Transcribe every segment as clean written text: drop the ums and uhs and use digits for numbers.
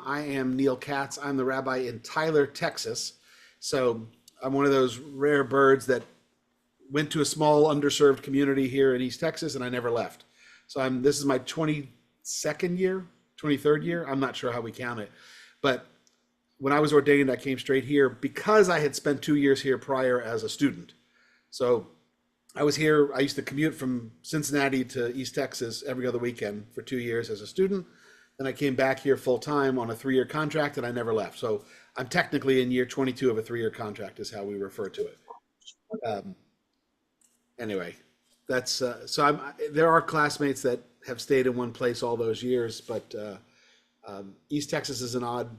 I am Neal Katz. I'm the rabbi in Tyler, Texas. So I'm one of those rare birds that went to a small underserved community here in East Texas and I never left. So this is my 22nd year, 23rd year. I'm not sure how we count it. But when I was ordained, I came straight here because I had spent 2 years here prior as a student. So I was here, I used to commute from Cincinnati to East Texas every other weekend for 2 years as a student. Then I came back here full time on a 3-year contract and I never left. So I'm technically in year 22 of a 3-year contract is how we refer to it. Anyway, that's, there are classmates that have stayed in one place all those years, but East Texas is an odd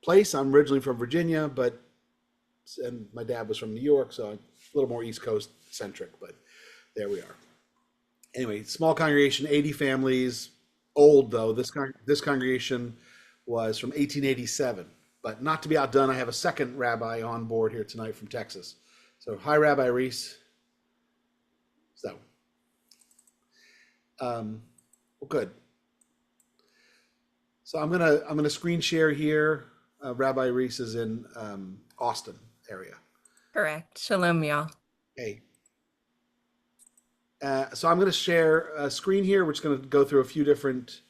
place. I'm originally from Virginia, and my dad was from New York, so I'm a little more East Coast centric, but there we are. Anyway, small congregation, 80 families, old though. This congregation was from 1887, but not to be outdone, I have a second rabbi on board here tonight from Texas. So hi, Rabbi Reese. So, well, good. So I'm gonna screen share here. Rabbi Reese is in Austin area. Correct. Shalom, y'all. Hey. So I'm going to share a screen here. We're just going to go through a few different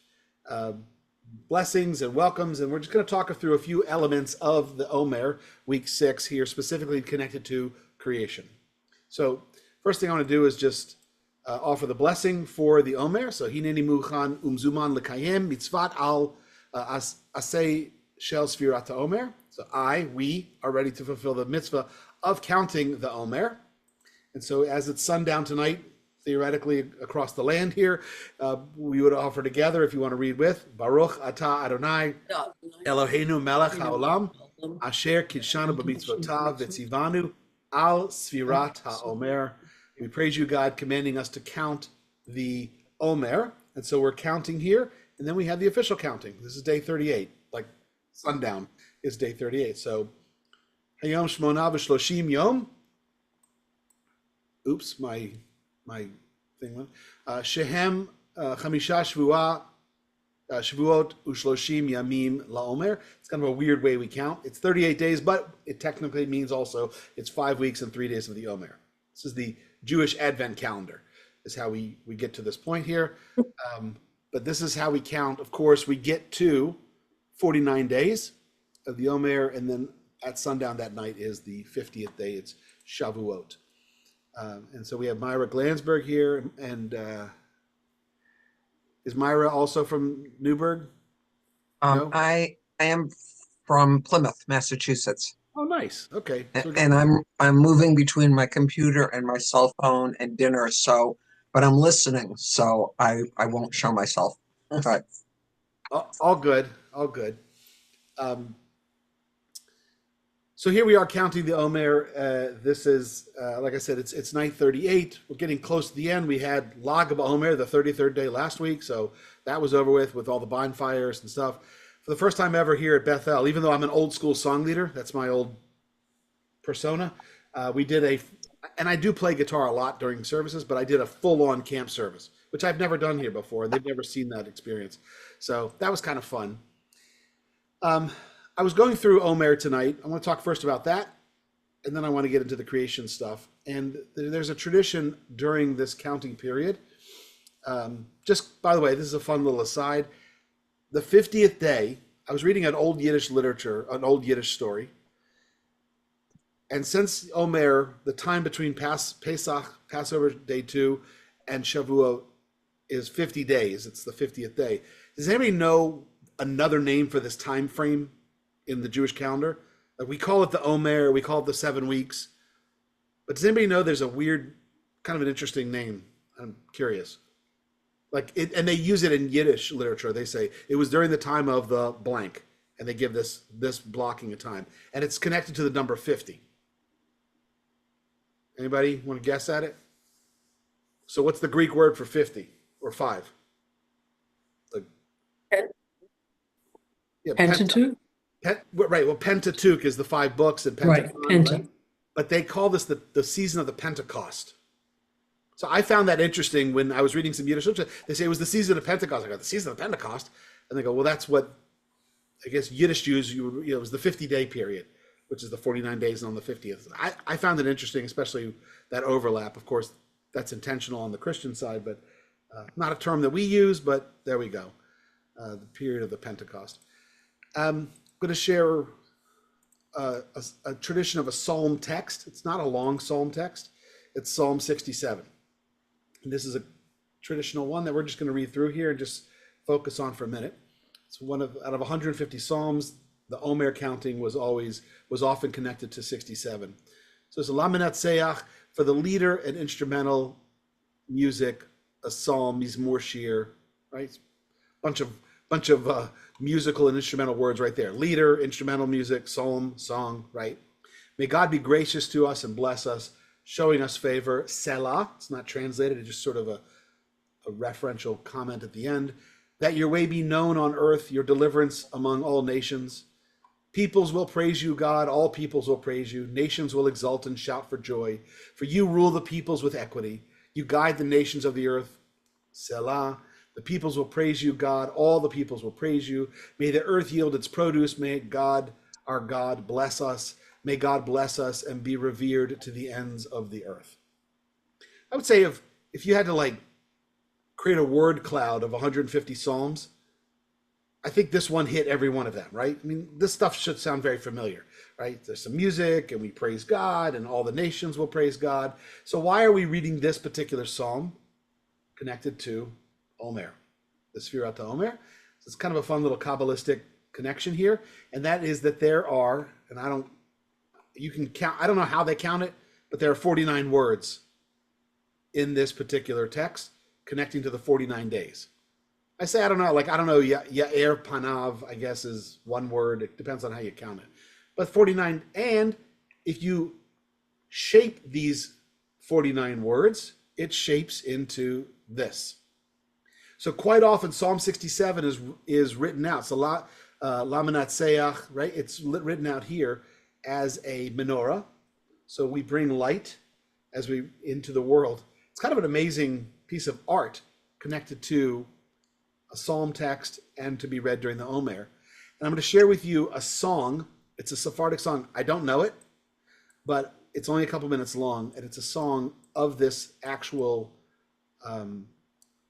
blessings and welcomes, and we're just going to talk through a few elements of the Omer, week 6 here, specifically connected to creation. So first thing I want to do is just offer the blessing for the Omer. So hineni muchan umzuman lekayem mitzvat al asay shel sfirat Omer. So we are ready to fulfill the mitzvah of counting the Omer. And so as it's sundown tonight, theoretically across the land here, we would offer together, if you want to read with, Baruch atah Adonai Eloheinu melech haolam asher kidshanu b'mitzvotav v'tzivanu al sfirat ha'omer. We praise you, God, commanding us to count the Omer. And so we're counting here, and then we have the official counting. This is day 38, like sundown is day 38. So hayom shmona v'shloshim yom. Oops, my thing went. Shehem chamisha shavuot ushloshim yamim laomer. It's kind of a weird way we count. It's 38 days, but it technically means also it's 5 weeks and 3 days of the Omer. This is the Jewish Advent calendar, is how we get to this point here. But this is how we count. Of course, we get to 49 days of the Omer, and then at sundown that night is the 50th day. It's Shavuot. And so we have Myra Glansberg here, and is Myra also from Newburgh? No? I am from Plymouth, Massachusetts. Oh, nice. Okay. So and I'm moving between my computer and my cell phone and dinner, but I'm listening, so I won't show myself. Okay. All good. So here we are counting the Omer. This is, like I said, it's night 38. We're getting close to the end. We had Lag Omer, the 33rd day last week, so that was over with all the bonfires and stuff. For the first time ever here at Bethel, even though I'm an old school song leader, that's my old persona, we did and I do play guitar a lot during services, but I did a full-on camp service, which I've never done here before. They've never seen that experience. So that was kind of fun. I was going through Omer tonight. I want to talk first about that, and then I want to get into the creation stuff. And there's a tradition during this counting period. Just, by the way, this is a fun little aside. The 50th day, I was reading an old Yiddish literature, an old Yiddish story. And since Omer, the time between Pesach, Passover day 2, and Shavuot is 50 days, it's the 50th day. Does anybody know another name for this time frame in the Jewish calendar? We call it the Omer, we call it the 7 weeks. But does anybody know there's a weird, kind of an interesting name? I'm curious. And they use it in Yiddish literature. They say it was during the time of the blank, and they give this blocking of time, and it's connected to the number 50. Anybody want to guess at it? So what's the Greek word for 50 or 5? Pentateuch? Right. Well, Pentateuch is the 5 books, and Pentagon, right? But they call this the season of the Pentecost. So I found that interesting when I was reading some Yiddish literature. They say it was the season of Pentecost. I go, the season of Pentecost? And they go, well, that's what I guess Yiddish Jews, it was the 50-day period, which is the 49 days on the 50th. I found it interesting, especially that overlap. Of course, that's intentional on the Christian side, but not a term that we use, but there we go. The period of the Pentecost. I'm going to share a tradition of a psalm text. It's not a long psalm text. It's Psalm 67. And this is a traditional one that we're just going to read through here and just focus on for a minute. It's out of 150 psalms, the Omer counting was often connected to 67. So it's a Laminat for the leader and instrumental music, a psalm, mizmor shir, right? Bunch of musical and instrumental words right there. Leader, instrumental music, psalm, song, right? May God be gracious to us and bless us, showing us favor. Selah, it's not translated, it's just sort of a referential comment at the end. That your way be known on earth, your deliverance among all nations. Peoples will praise you, God. All peoples will praise you. Nations will exult and shout for joy. For you rule the peoples with equity. You guide the nations of the earth. Selah. The peoples will praise you, God. All the peoples will praise you. May the earth yield its produce. May God, our God, bless us. May God bless us and be revered to the ends of the earth. I would say if you had to create a word cloud of 150 psalms, I think this one hit every one of them, right? I mean, this stuff should sound very familiar, right? There's some music and we praise God and all the nations will praise God. So why are we reading this particular psalm connected to Omer, the Sfirat Omer? So it's kind of a fun little Kabbalistic connection here. And that is that there are, and I don't know how they count it, but there are 49 words in this particular text connecting to the 49 days. I say, I don't know, Ya'er Panav, I guess, is one word. It depends on how you count it. But 49, and if you shape these 49 words, it shapes into this. So quite often, Psalm 67 is written out. So Laminat Seyach, right? It's written out here as a menorah. So we bring light as we into the world. It's kind of an amazing piece of art connected to a psalm text and to be read during the Omer. And I'm going to share with you a song. It's a Sephardic song. I don't know it, but it's only a couple minutes long, and it's a song of this actual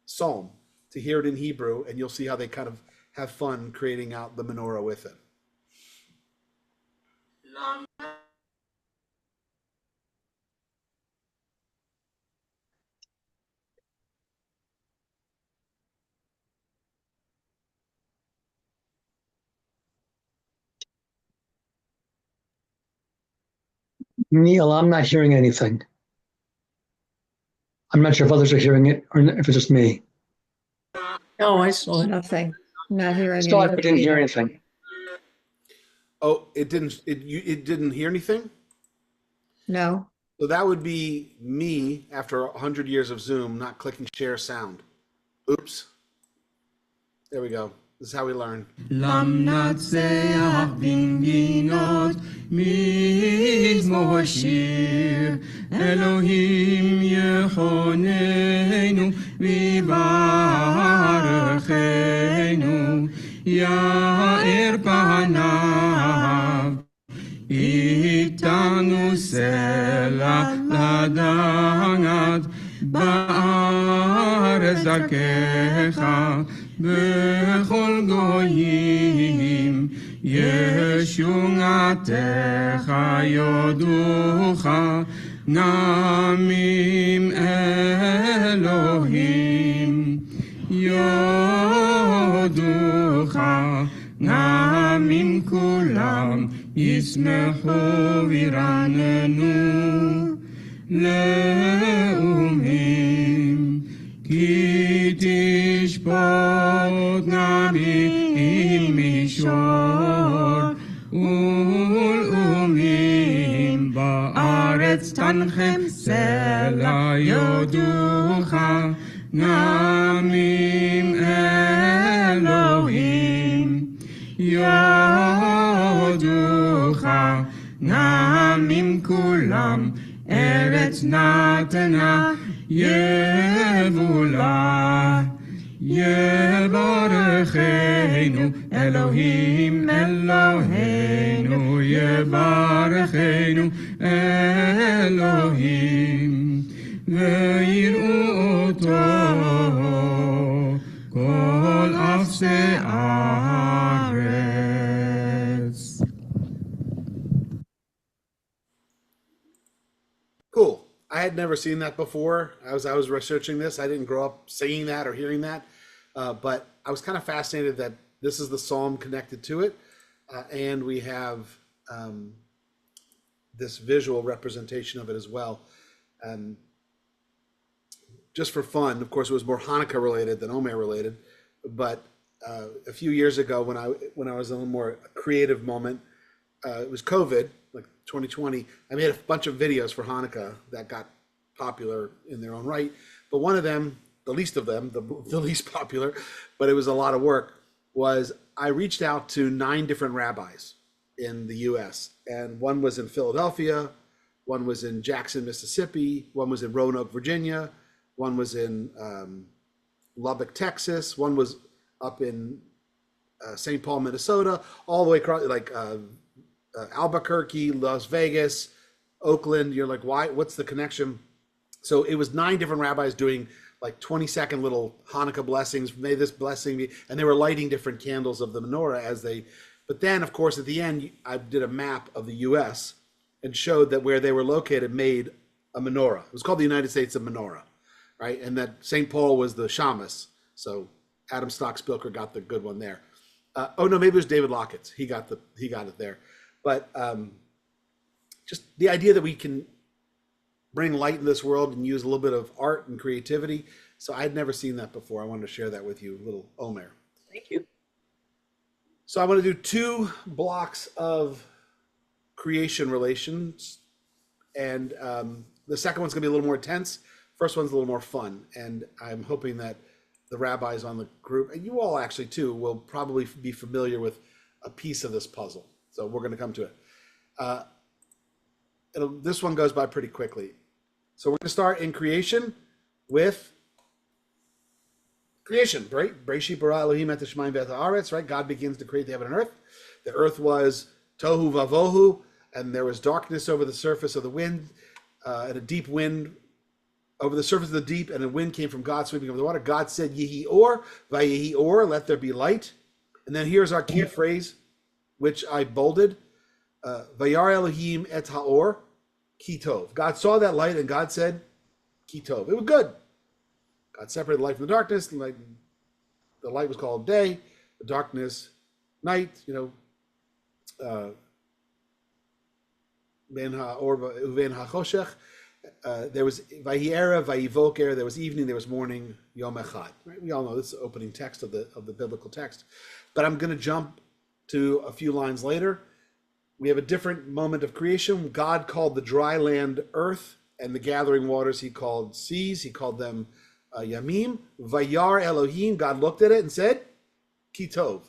psalm. To hear it in Hebrew, and you'll see how they kind of have fun creating out the menorah with it. Neal, I'm not hearing anything. I'm not sure if others are hearing it or if it's just me. No, I saw it. Nothing. Not hearing Still, I anything. didn't hear either. anything. Oh, it didn't hear anything? No. So that would be me after 100 years of Zoom not clicking share sound. Oops. There we go. This is how we learn. למנצח בנגינות מזמור שיר אלוהים יחוננו ויברכנו יאר פניו איתנו סלע לדעת בארץ דרכך בכל גויים ישועתך יודוך נמים אלוהים יודוך נמים כולם ישמחו וירננו לאומים כי תשפוט נביאים מישור ולאומים בארץ תנחם סלע יודוך נמים אלוהים יודוך נמים כולם ארץ נתנה יבולה יברכנו אלוהים אלוהינו יברכנו אלוהים ויראו אותו כל אפסי הארץ. Cool. I had never seen that before. I was researching this. I didn't grow up seeing that or hearing that, but I was kind of fascinated that this is the psalm connected to it, and we have this visual representation of it as well. Just for fun, of course, it was more Hanukkah related than Omer related, but a few years ago when I was in a little more creative moment, it was COVID, like 2020. I made a bunch of videos for Hanukkah that got popular in their own right, but one of them, the least of them, the least popular, but it was a lot of work, was I reached out to 9 different rabbis in the US, and one was in Philadelphia, one was in Jackson, Mississippi, one was in Roanoke, Virginia, one was in Lubbock, Texas, one was up in St. Paul, Minnesota, all the way across, like Albuquerque, Las Vegas, Oakland. You're like, why? What's the connection? So it was 9 different rabbis doing like 20-second little Hanukkah blessings. May this blessing be, and they were lighting different candles of the menorah as they. But then, of course, at the end, I did a map of the U.S. and showed that where they were located made a menorah. It was called the United States of Menorah, right? And that St. Paul was the Shamus. So Adam Stock-Spilker got the good one there. Oh no, maybe it was David Lockett's. He got it there. But just the idea that we can bring light in this world and use a little bit of art and creativity. So I had never seen that before. I wanted to share that with you, little Omer. Thank you. So I want to do 2 blocks of creation relations. And the second one's going to be a little more intense. First one's a little more fun. And I'm hoping that the rabbis on the group, and you all actually too, will probably be familiar with a piece of this puzzle. So we're going to come to it. This one goes by pretty quickly. So we're going to start in creation with creation, right? Bereshit bara Elohim et hashamayim v'et haaretz, right? God begins to create the heaven and earth. The earth was tohu vavohu, and there was darkness over the surface of the wind, and a deep wind over the surface of the deep, and a wind came from God sweeping over the water. God said, Yehi or, vayehi or, let there be light. And then here's our key phrase, which I bolded. Vayar Elohim et haor, ki tov. God saw that light, and God said, ki tov. It was good. God separated the light from the darkness. The light was called day, the darkness night. Ben haor uven hachoshech. There was Vayera, Vayivoker, there was evening, there was morning, Yom Echad. Right? We all know this is the opening text of the biblical text. But I'm going to jump to a few lines later. We have a different moment of creation. God called the dry land earth, and the gathering waters he called seas. He called them Yamim. Vayar Elohim, God looked at it and said, Ki tov.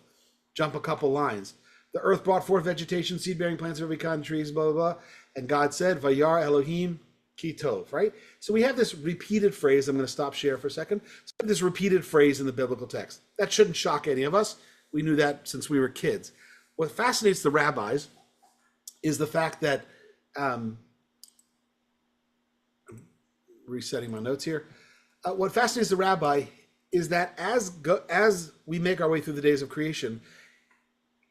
Jump a couple lines. The earth brought forth vegetation, seed-bearing plants of every kind, trees, blah, blah, blah. And God said, Vayar Elohim, Ki tov, right? So we have this repeated phrase. I'm going to stop share for a second. So this repeated phrase in the biblical text. That shouldn't shock any of us. We knew that since we were kids. What fascinates the rabbis is the fact that, I'm resetting my notes here. What fascinates the rabbi is that as we make our way through the days of creation,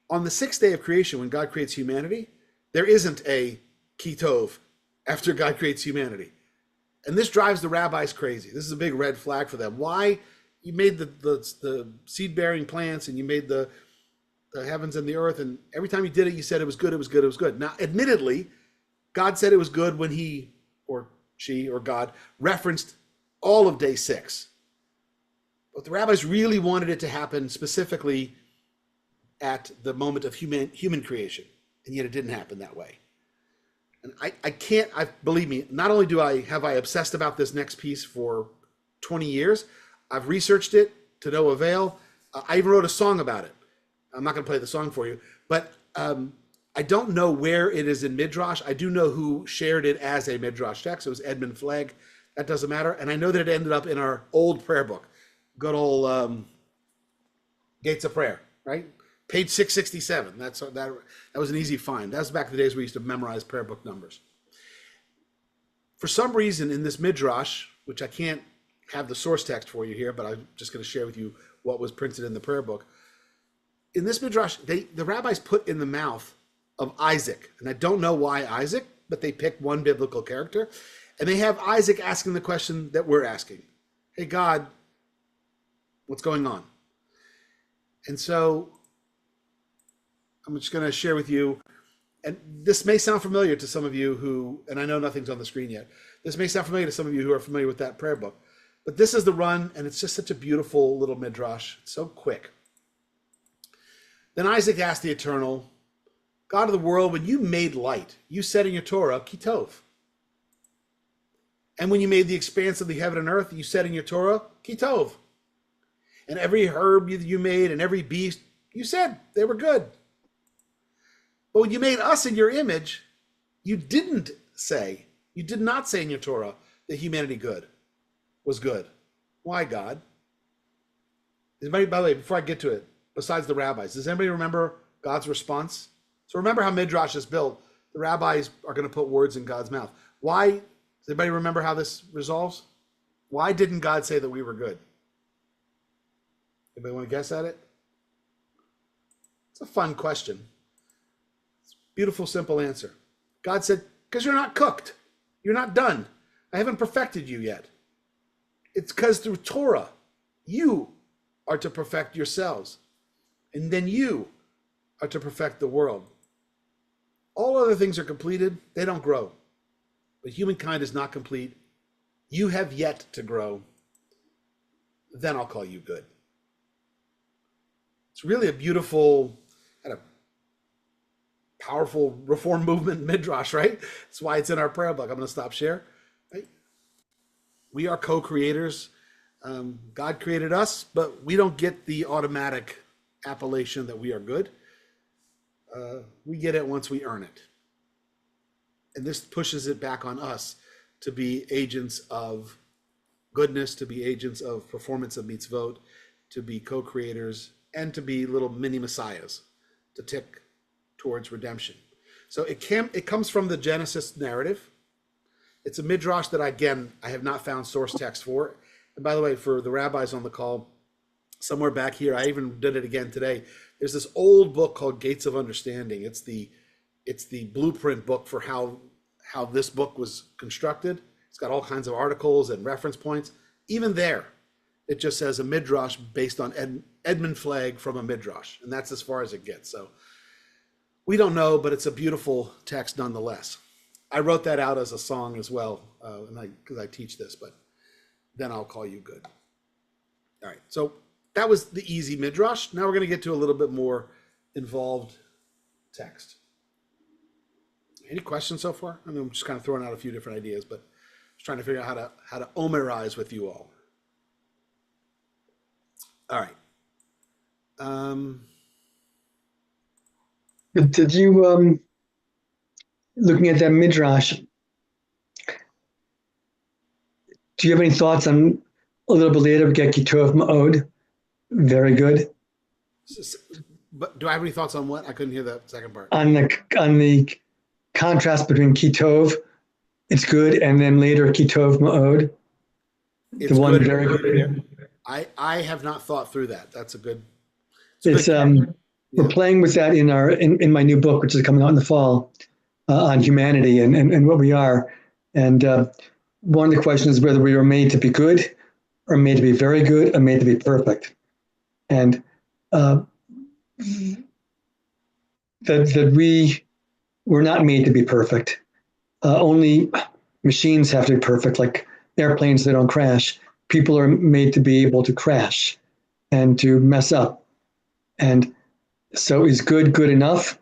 on the 6th day of creation, when God creates humanity, there isn't a Ki tov after God creates humanity. And this drives the rabbis crazy. This is a big red flag for them. Why? You made the seed-bearing plants, and you made the heavens and the earth, and every time you did it, you said it was good, it was good, it was good. Now, admittedly, God said it was good when he, or she, or God, referenced all of day 6. But the rabbis really wanted it to happen specifically at the moment of human creation, and yet it didn't happen that way. And believe me, not only have I obsessed about this next piece for 20 years, I've researched it to no avail. I even wrote a song about it. I'm not going to play the song for you, but I don't know where it is in Midrash. I do know who shared it as a Midrash text. It was Edmund Flegg. That doesn't matter. And I know that it ended up in our old prayer book. good old Gates of Prayer, right? Page 667. That was an easy find. That was back in the days we used to memorize prayer book numbers. For some reason in this midrash, which I can't have the source text for you here, but I'm just going to share with you what was printed in the prayer book. In this midrash, the rabbis put in the mouth of Isaac, and I don't know why Isaac, but they picked one biblical character, and they have Isaac asking the question that we're asking. Hey, God, what's going on? And so I'm just going to share with you, and this may sound familiar to some of you who, and I know nothing's on the screen yet, this may sound familiar to some of you who are familiar with that prayer book, but this is the run, and it's just such a beautiful little midrash. It's so quick. Then Isaac asked the Eternal, God of the world, when you made light, you said in your Torah, Kitov. And when you made the expanse of the heaven and earth, you said in your Torah, Kitov. And every herb you made and every beast, you said they were good. But when you made us in your image, you did not say in your Torah that humanity was good. Why, God? Anybody, by the way, before I get to it, besides the rabbis, does anybody remember God's response? So remember how Midrash is built. The rabbis are going to put words in God's mouth. Why? Does anybody remember how this resolves? Why didn't God say that we were good? Anybody want to guess at it? It's a fun question. It's a beautiful, simple answer. God said, because you're not cooked. You're not done. I haven't perfected you yet. It's because through Torah, you are to perfect yourselves. And then you are to perfect the world. All other things are completed. They don't grow. But humankind is not complete. You have yet to grow. Then I'll call you good. It's really a beautiful, kind of powerful reform movement midrash, right? That's why it's in our prayer book. I'm going to stop share. Right? We are co-creators. God created us, but we don't get the automatic appellation that we are good. We get it once we earn it. And this pushes it back on us to be agents of goodness, to be agents of performance of mitzvot, to be co-creators, and to be little mini messiahs, to tick towards redemption. So it comes from the Genesis narrative. It's a midrash that, again, I have not found source text for. And by the way, for the rabbis on the call, somewhere back here, I even did it again today. There's this old book called Gates of Understanding. It's the blueprint book for how this book was constructed. It's got all kinds of articles and reference points. Even there, it just says a midrash based on Edmund Flagg from a midrash, and that's as far as it gets. So we don't know, but it's a beautiful text nonetheless. I wrote that out as a song as well, because I teach this, but then I'll call you good. All right, so that was the easy midrash. Now we're going to get to a little bit more involved text. Any questions so far? I mean, I'm just kind of throwing out a few different ideas, but just trying to figure out how to Omerize with you all. All right. Did you, looking at that midrash, do you have any thoughts on a little bit later we get Kitov Ma'od? Very good. But do I have any thoughts on what? I couldn't hear that second part. On the contrast between Kitov, it's good, and then later Kitov Ma'od. It's The one good. very good. I have not thought through that. That's a good. It's we're playing with that in my new book, which is coming out in the fall, on humanity and what we are. And one of the questions is whether we were made to be good, or made to be very good, or made to be perfect. And that we were not made to be perfect. Only machines have to be perfect, like airplanes that don't crash. People are made to be able to crash and to mess up. And so is good enough,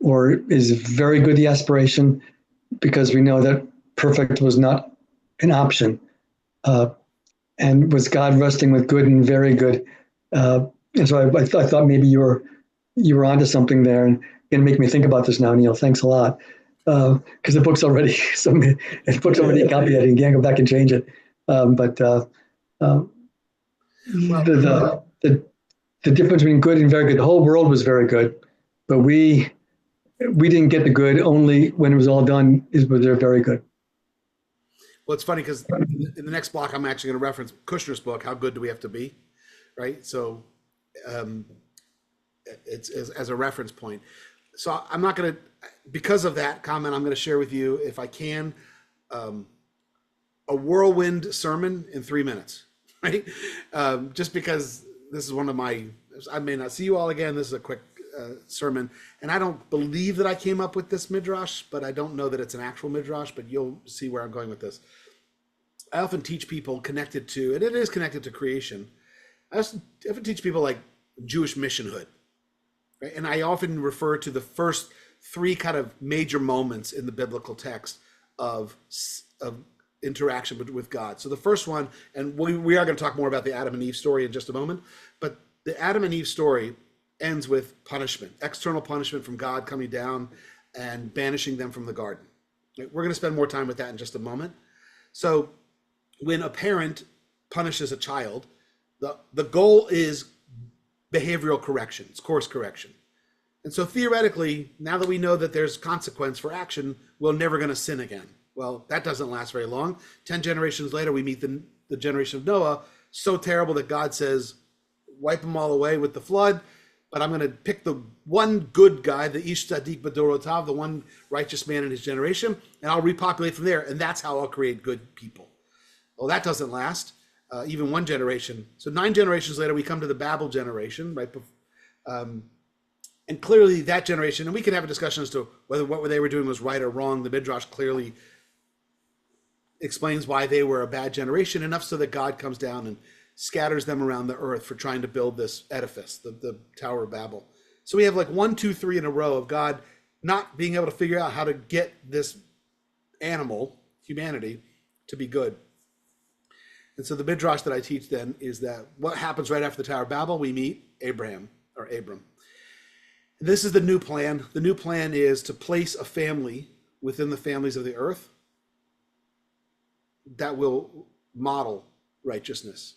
or is very good the aspiration? Because we know that perfect was not an option. And was God resting with good and very good? And so I thought maybe you were onto something there, and going to make me think about this now, Neal. Thanks a lot. Because the book's already a copy that you can't go back and change it. Well, The difference between good and very good. The whole world was very good, but we didn't get the good. Only when it was all done is where they're very good. well, it's funny because in the next block, I'm actually going to reference Kushner's book, How Good Do We Have to Be? Right. So um, it's as a reference point. So I'm not going to, because of that comment, I'm going to share with you, if I can, a whirlwind sermon in 3 minutes, right? Just because this is one of my, I may not see you all again. This is a quick sermon. And I don't believe that I came up with this midrash, but I don't know that it's an actual midrash, but you'll see where I'm going with this. I often teach people connected to, and it is connected to creation. I often teach people like Jewish missionhood, right? And I often refer to the first 3 kind of major moments in the biblical text of interaction with God. So the first one, and we are going to talk more about the Adam and Eve story in just a moment, but the Adam and Eve story ends with punishment, external punishment from God coming down and banishing them from the garden. We're going to spend more time with that in just a moment. So when a parent punishes a child, the goal is behavioral correction, it's course correction. And so theoretically, now that we know that there's consequence for action, we're never going to sin again. Well, that doesn't last very long. 10 generations later, we meet the generation of Noah, so terrible that God says, wipe them all away with the flood, but I'm going to pick the one good guy, the Ish Tzaddik B'dorotav, the one righteous man in his generation, and I'll repopulate from there, and that's how I'll create good people. Well, that doesn't last, even 1 generation. So 9 generations later, we come to the Babel generation, right? And clearly that generation, and we can have a discussion as to whether what they were doing was right or wrong. The Midrash clearly explains why they were a bad generation, enough so that God comes down and scatters them around the earth for trying to build this edifice, the Tower of Babel. So we have like 1, 2, 3 in a row of God not being able to figure out how to get this animal, humanity, to be good. And so the midrash that I teach then is that what happens right after the Tower of Babel, we meet Abram. This is the new plan. The new plan is to place a family within the families of the earth that will model righteousness.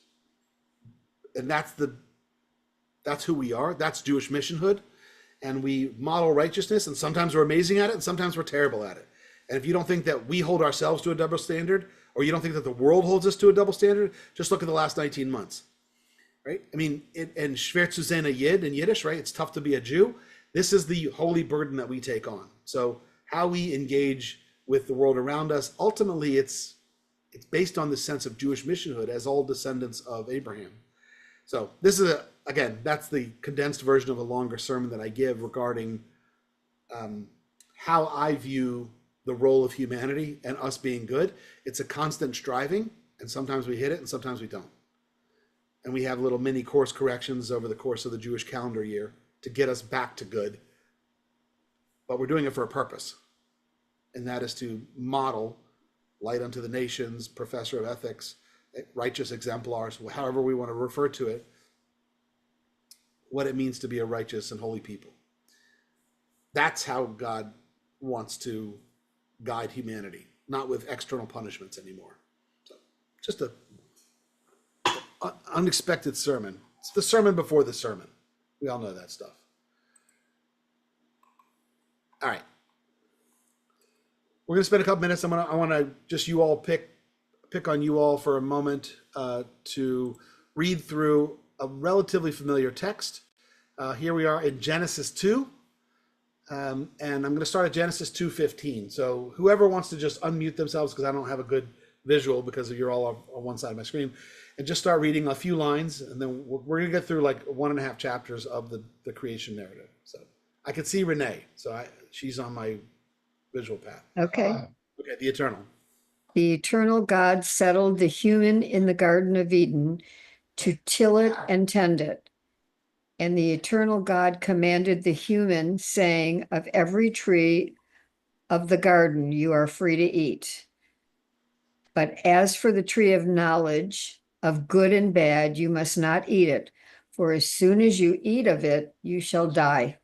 And that's who we are. That's Jewish missionhood. And we model righteousness, and sometimes we're amazing at it, and sometimes we're terrible at it. And if you don't think that we hold ourselves to a double standard, or you don't think that the world holds us to a double standard, just look at the last 19 months, right? I mean, and Schwer zu sein a Yid in Yiddish, right? It's tough to be a Jew. This is the holy burden that we take on. So how we engage with the world around us, ultimately it's based on the sense of Jewish missionhood as all descendants of Abraham. So this is, again, that's the condensed version of a longer sermon that I give regarding how I view the role of humanity and us being good. It's a constant striving, and sometimes we hit it and sometimes we don't. And we have little mini course corrections over the course of the Jewish calendar year to get us back to good. But we're doing it for a purpose, and that is to model light unto the nations, professor of ethics, righteous exemplars, however we want to refer to it, what it means to be a righteous and holy people. That's how God wants to guide humanity, not with external punishments anymore. So just a unexpected sermon. It's the sermon before the sermon. We all know that stuff. All right. We're going to spend a couple minutes. I want to just you all pick on you all for a moment to read through a relatively familiar text. Here we are in Genesis 2. And I'm going to start at Genesis 2:15. So whoever wants to just unmute themselves, because I don't have a good visual because you're all on one side of my screen, and just start reading a few lines, and then we're going to get through like 1.5 chapters of the creation narrative. So I can see Renee, so she's on my visual path. Okay. Okay, the Eternal. The eternal God settled the human in the Garden of Eden to till it and tend it. And the eternal God commanded the human, saying, of every tree of the garden you are free to eat. But as for the tree of knowledge of good and bad, you must not eat it, for as soon as you eat of it, you shall die.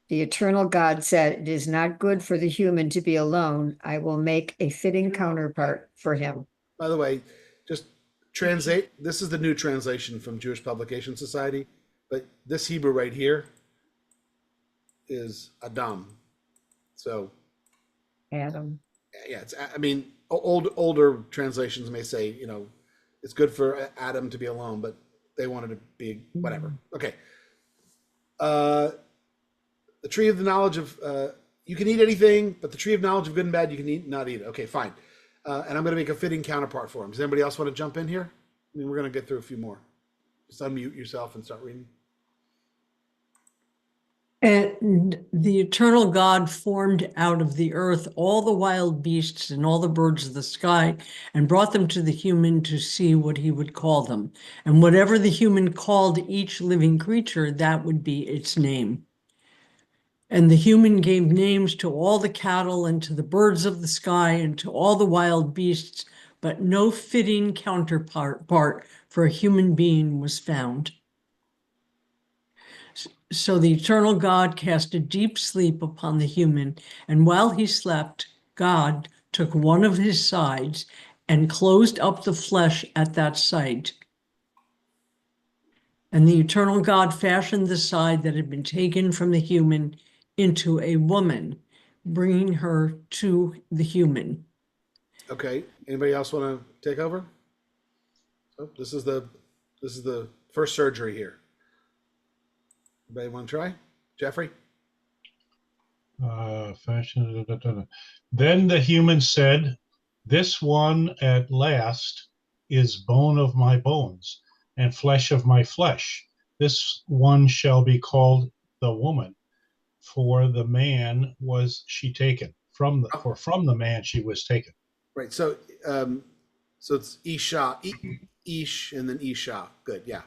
The eternal God said, it is not good for the human to be alone. I will make a fitting counterpart for him. By the way, just translate. This is the new translation from Jewish Publication Society, but this Hebrew right here is Adam. So Adam. yeah, it's. I mean, older translations may say, you know, it's good for Adam to be alone, but they wanted to be whatever. Okay. The tree of the knowledge of you can eat anything, but the tree of knowledge of good and bad you can eat, not eat it. Okay, fine. And I'm going to make a fitting counterpart for him. Does anybody else want to jump in here? I mean, we're going to get through a few more. Just unmute yourself and start reading. And the eternal God formed out of the earth all the wild beasts and all the birds of the sky and brought them to the human to see what he would call them. And whatever the human called each living creature, that would be its name. And the human gave names to all the cattle and to the birds of the sky and to all the wild beasts, but no fitting counterpart for a human being was found. So the eternal God cast a deep sleep upon the human, and while he slept, God took one of his sides and closed up the flesh at that site. And the eternal God fashioned the side that had been taken from the human into a woman, bringing her to the human. Okay. Anybody else want to take over? So this is the first surgery here. Anybody want to try? Jeffrey? Fashion. Then the human said, "This one at last is bone of my bones and flesh of my flesh. This one shall be called the woman, for the man was she taken from the man she was taken." Right. So so it's Isha, Ish, and then Isha. Good. Yeah.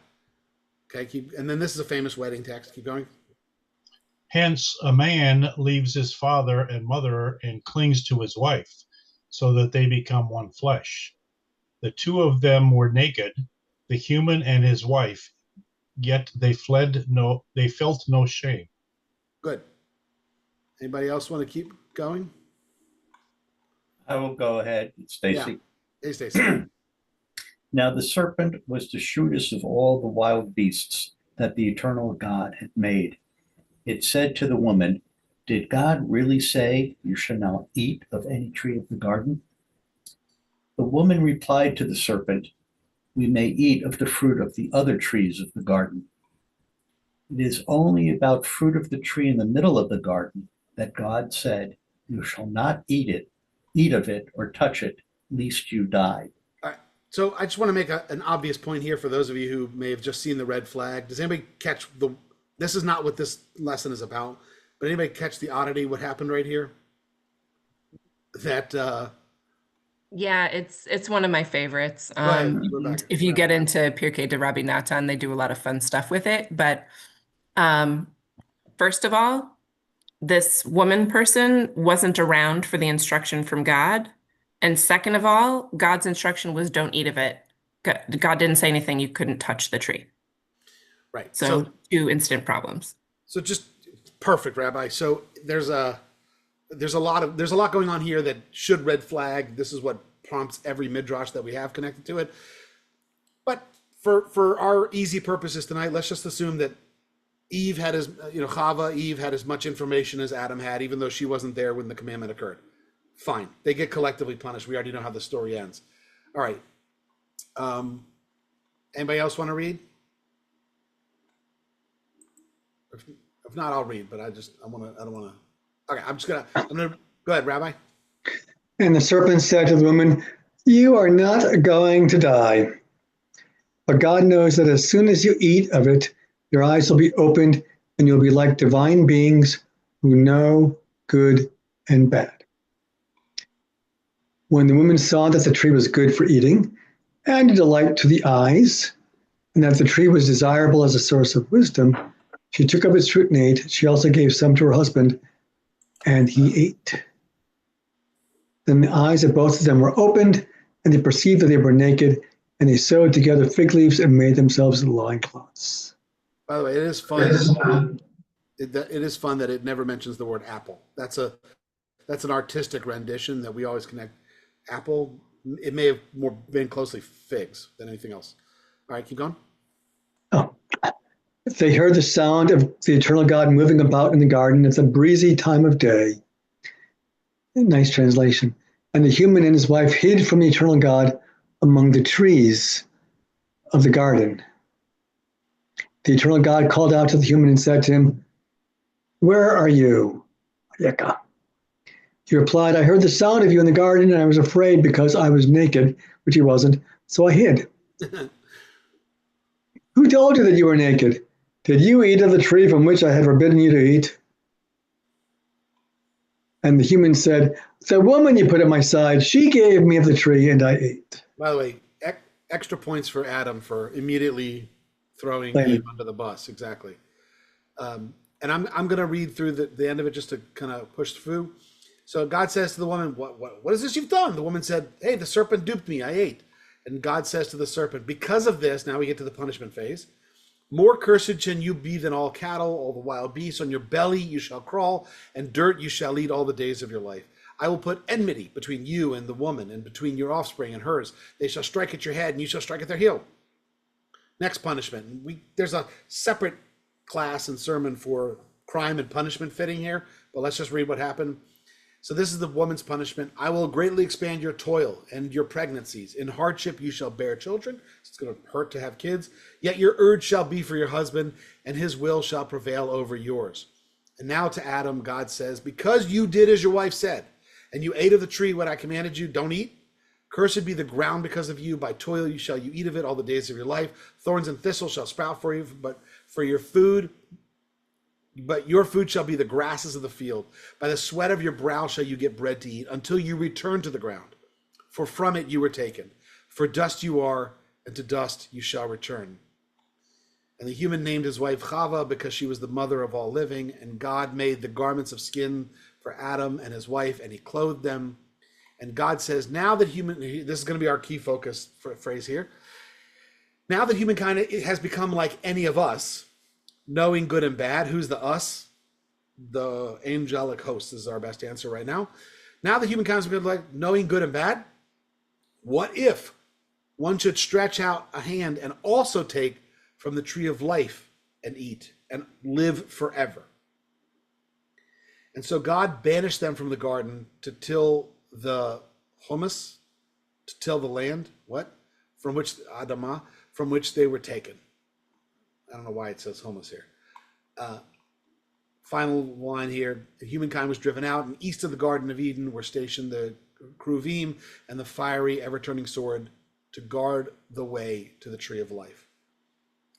Okay. And then this is a famous wedding text. Keep going. Hence, a man leaves his father and mother and clings to his wife, so that they become one flesh. The two of them were naked, the human and his wife, yet they felt no shame. Good. Anybody else want to keep going? I will go ahead, Stacy. Yeah. Hey, Stacy. Now the serpent was the shrewdest of all the wild beasts that the eternal God had made. It said to the woman, "Did God really say you shall not eat of any tree of the garden?" The woman replied to the serpent, "We may eat of the fruit of the other trees of the garden. It is only about fruit of the tree in the middle of the garden that God said, you shall not eat of it or touch it, lest you die." All right. So I just want to make an obvious point here for those of you who may have just seen the red flag. Does anybody catch this is not what this lesson is about, but anybody catch the oddity, what happened right here? That, Yeah, it's one of my favorites. Right, Rebecca. If you get into Pirkei de Rabbi Natan, they do a lot of fun stuff with it. But first of all, this woman person wasn't around for the instruction from God. And second of all, God's instruction was don't eat of it. God didn't say anything. You couldn't touch the tree. Right. So two instant problems. So just perfect, Rabbi. So there's a lot going on here that should red flag. This is what prompts every midrash that we have connected to it. But for our easy purposes tonight, let's just assume that Eve had Eve had as much information as Adam had, even though she wasn't there when the commandment occurred. Fine. They get collectively punished. We already know how the story ends. All right. Anybody else want to read? If not, I'll read, but I don't want to. Okay, I'm going to go ahead, Rabbi. And the serpent said to the woman, "You are not going to die. But God knows that as soon as you eat of it, your eyes will be opened and you'll be like divine beings who know good and bad." When the woman saw that the tree was good for eating and a delight to the eyes, and that the tree was desirable as a source of wisdom, she took up its fruit and ate. She also gave some to her husband, and he ate. Then the eyes of both of them were opened, and they perceived that they were naked, and they sewed together fig leaves and made themselves loincloths. By the way, it is fun. It is fun that it never mentions the word apple. That's an artistic rendition that we always connect. Apple, It may have more been closely figs than anything else. All right, keep going. Oh. They heard the sound of the eternal God moving about in the garden. It's a breezy time of day. Nice translation. And the human and his wife hid from the eternal God among the trees of the garden. The eternal God called out to the human and said to him, "Where are you?" Yeka. He replied, "I heard the sound of you in the garden, and I was afraid because I was naked," which he wasn't, "so I hid." "Who told you that you were naked? Did you eat of the tree from which I had forbidden you to eat?" And the human said, "The woman you put at my side, she gave me of the tree, and I ate." By the way, extra points for Adam for immediately throwing Later. Eve under the bus. Exactly. And I'm going to read through the end of it just to kind of push through. So God says to the woman, what is this you've done? The woman said, "Hey, the serpent duped me. I ate." And God says to the serpent, "Because of this," now we get to the punishment phase, "more cursed shall you be than all cattle, all the wild beasts. On your belly you shall crawl, and dirt you shall eat all the days of your life. I will put enmity between you and the woman, and between your offspring and hers. They shall strike at your head, and you shall strike at their heel." Next punishment. There's a separate class and sermon for crime and punishment fitting here, but let's just read what happened. So this is the woman's punishment. "I will greatly expand your toil and your pregnancies. In hardship you shall bear children." It's going to hurt to have kids. "Yet your urge shall be for your husband, and his will shall prevail over yours." And now to Adam, God says, "Because you did as your wife said, and you ate of the tree what I commanded you, don't eat. Cursed be the ground because of you. By toil you shall eat of it all the days of your life. Thorns and thistles shall sprout for you, but your food shall be the grasses of the field. By the sweat of your brow shall you get bread to eat, until you return to the ground. For from it you were taken. For dust you are, and to dust you shall return." And the human named his wife Chava because she was the mother of all living. And God made the garments of skin for Adam and his wife, and he clothed them. And God says, now that this is going to be our key focus phrase here. Now that humankind has become like any of us, knowing good and bad. Who's the us? The angelic host is our best answer right now. Now that humankind has become like knowing good and bad, what if one should stretch out a hand and also take from the tree of life and eat and live forever? And so God banished them from the garden to till the humus, to till the land, from which Adamah, from which they were taken. I don't know why it says humus here. Final line here: humankind was driven out, and east of the Garden of Eden were stationed the Kruvim and the fiery, ever-turning sword to guard the way to the tree of life.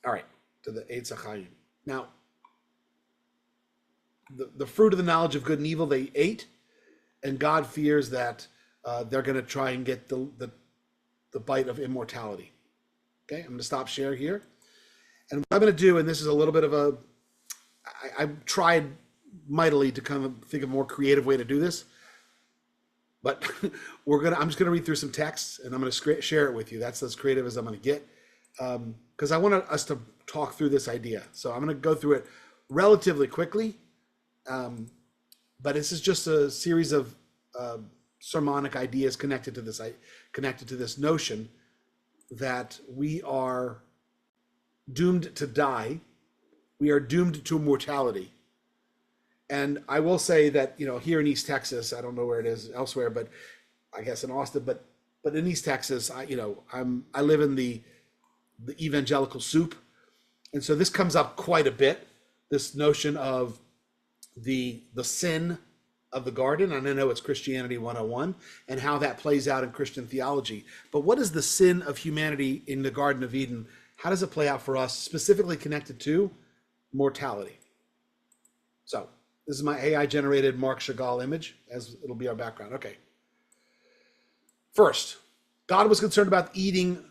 All right, to the Eitz HaChaim. Now, the fruit of the knowledge of good and evil they ate, and God fears that they're going to try and get the bite of immortality. Okay, I'm going to stop share here. And what I'm going to do, and this is a little bit of I tried mightily to kind of think of a more creative way to do this, but I'm just going to read through some texts, and I'm going to share it with you. That's as creative as I'm going to get, because I want us to talk through this idea. So I'm going to go through it relatively quickly, but this is just a series of sermonic ideas connected to this notion that we are doomed to die. We are doomed to mortality. And I will say that, here in East Texas, I don't know where it is elsewhere, but I guess in Austin, but in East Texas, I live in the evangelical soup. And so this comes up quite a bit, this notion of the sin of the garden. And I know it's Christianity 101 and how that plays out in Christian theology. But what is the sin of humanity in the Garden of Eden? How does it play out for us, specifically connected to mortality? So this is my AI generated Mark Chagall image, as it'll be our background. Okay. First, God was concerned about eating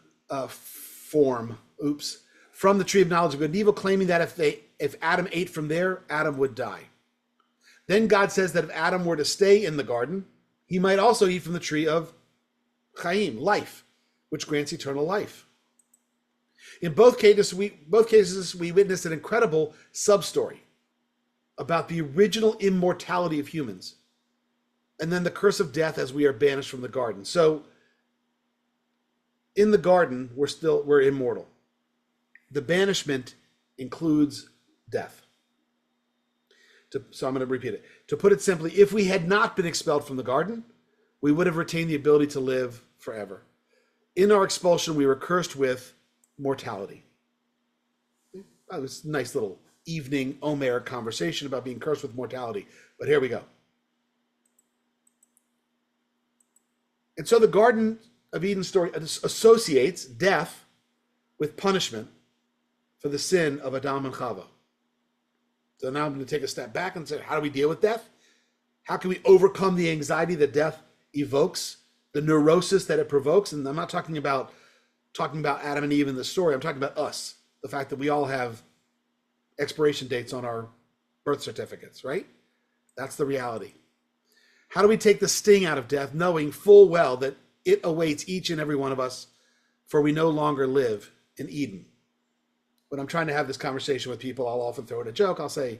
from the tree of knowledge of good and evil, claiming that if Adam ate from there, Adam would die. Then God says that if Adam were to stay in the garden, he might also eat from the tree of Chaim, life, which grants eternal life. In both cases, we witnessed an incredible sub-story about the original immortality of humans, and then the curse of death as we are banished from the garden. So in the garden, we're immortal. The banishment includes death. So I'm going to repeat it. To put it simply, if we had not been expelled from the garden, we would have retained the ability to live forever. In our expulsion, we were cursed with mortality. That was a nice little evening Omer conversation about being cursed with mortality. But here we go. And so the Garden of Eden story associates death with punishment for the sin of Adam and Chava. So now I'm going to take a step back and say, how do we deal with death? How can we overcome the anxiety that death evokes, the neurosis that it provokes? And I'm not talking about Adam and Eve in the story. I'm talking about us, the fact that we all have expiration dates on our birth certificates, right? That's the reality. How do we take the sting out of death, knowing full well that it awaits each and every one of us, for we no longer live in Eden? When I'm trying to have this conversation with people, I'll often throw in a joke. I'll say,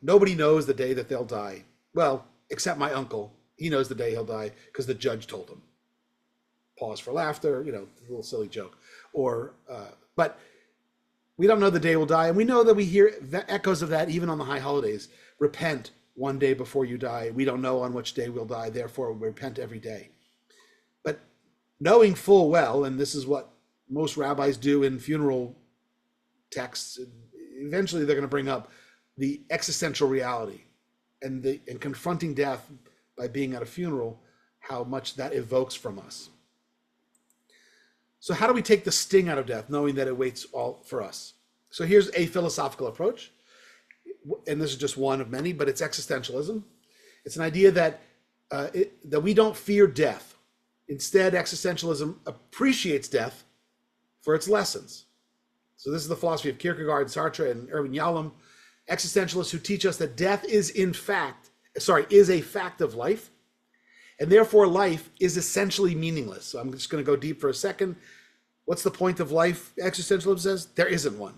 nobody knows the day that they'll die. Well, except my uncle. He knows the day he'll die because the judge told him. Pause for laughter, a little silly joke. But we don't know the day we'll die. And we know that we hear the echoes of that even on the high holidays. Repent one day before you die. We don't know on which day we'll die. Therefore, we repent every day. But knowing full well, and this is what most rabbis do in funeral texts, eventually they're going to bring up the existential reality and confronting death by being at a funeral, how much that evokes from us. So how do we take the sting out of death, knowing that it waits all for us? So here's a philosophical approach, and this is just one of many, but it's existentialism. It's an idea that we don't fear death. Instead, existentialism appreciates death for its lessons. So this is the philosophy of Kierkegaard, Sartre, and Irving Yalom, existentialists who teach us that death is a fact of life, and therefore life is essentially meaningless. So I'm just going to go deep for a second. What's the point of life? Existentialism says there isn't one.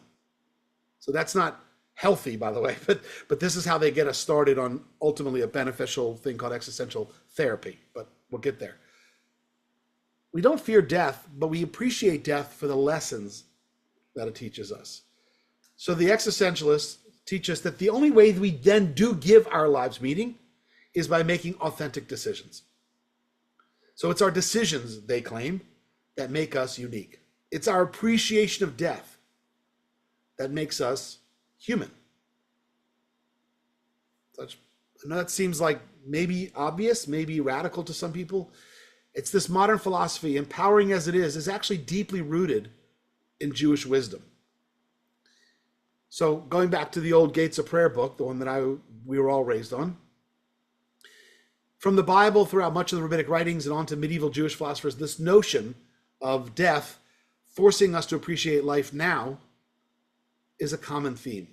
So that's not healthy, by the way, but this is how they get us started on ultimately a beneficial thing called existential therapy, but we'll get there. We don't fear death, but we appreciate death for the lessons that it teaches us. So the existentialists teach us that the only way we then do give our lives meaning is by making authentic decisions. So it's our decisions, they claim, that make us unique. It's our appreciation of death that makes us human. I know that seems like maybe obvious, maybe radical to some people. It's this modern philosophy, empowering as it is actually deeply rooted in Jewish wisdom. So going back to the old Gates of Prayer book, the one that we were all raised on, from the Bible throughout much of the rabbinic writings and on to medieval Jewish philosophers, this notion of death forcing us to appreciate life now is a common theme.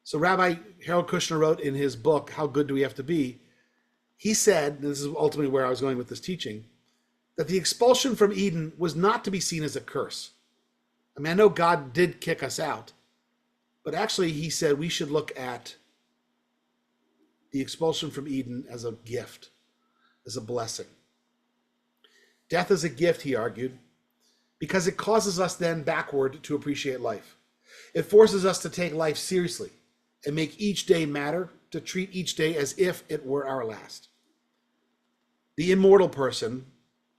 So Rabbi Harold Kushner wrote in his book, How Good Do We Have to Be? He said, and this is ultimately where I was going with this teaching, that the expulsion from Eden was not to be seen as a curse. I mean, I know God did kick us out, but actually he said we should look at the expulsion from Eden as a gift, as a blessing. Death is a gift, he argued, because it causes us then backward to appreciate life. It forces us to take life seriously and make each day matter, to treat each day as if it were our last. The immortal person,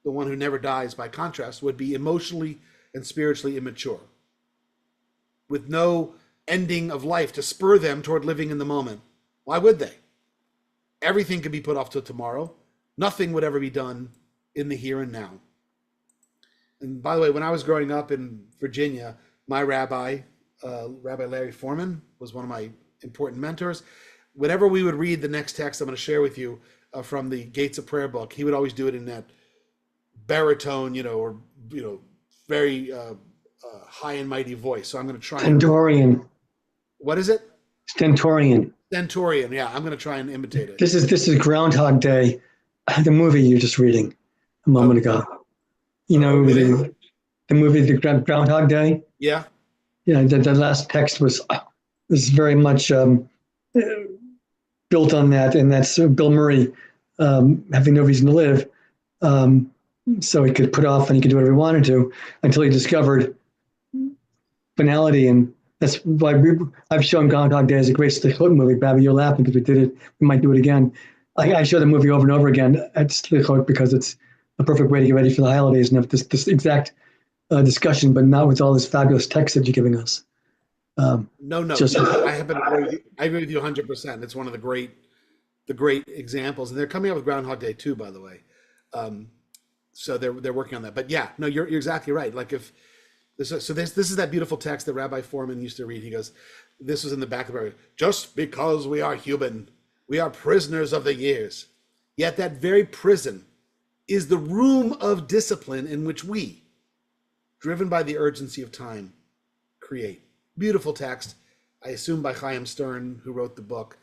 the one who never dies by contrast, would be emotionally and spiritually immature, with no ending of life to spur them toward living in the moment. Why would they? Everything could be put off till tomorrow. Nothing would ever be done in the here and now. And by the way, when I was growing up in Virginia, my rabbi, Rabbi Larry Foreman, was one of my important mentors. Whenever we would read the next text I'm going to share with you from the Gates of Prayer book, he would always do it in that baritone, very high and mighty voice. So I'm going to try. Stentorian. What is it? Stentorian. Stentorian. Yeah, I'm going to try and imitate it. This is Groundhog Day, the movie you're just reading a moment ago. The movie The Groundhog Day. Yeah. Yeah. The last text was very much built on that, and that's Bill Murray having no reason to live. so he could put off and he could do whatever he wanted to until he discovered finality. And that's why I've shown Groundhog Day as a great Slichot movie. Babby, you're laughing because we did it. We might do it again. I show the movie over and over again at Slichot because it's a perfect way to get ready for the holidays and have this exact discussion, but not with all this fabulous text that you're giving us. No, I agree with you 100%. It's one of the great examples, and they're coming up with Groundhog Day too, by the way. So they're working on that. But yeah, no, you're exactly right. Like if this is that beautiful text that Rabbi Foreman used to read. He goes, this was in the back of the Bible. Just because we are human, we are prisoners of the years. Yet that very prison is the room of discipline in which we, driven by the urgency of time, create. Beautiful text, I assume by Chaim Stern, who wrote the book.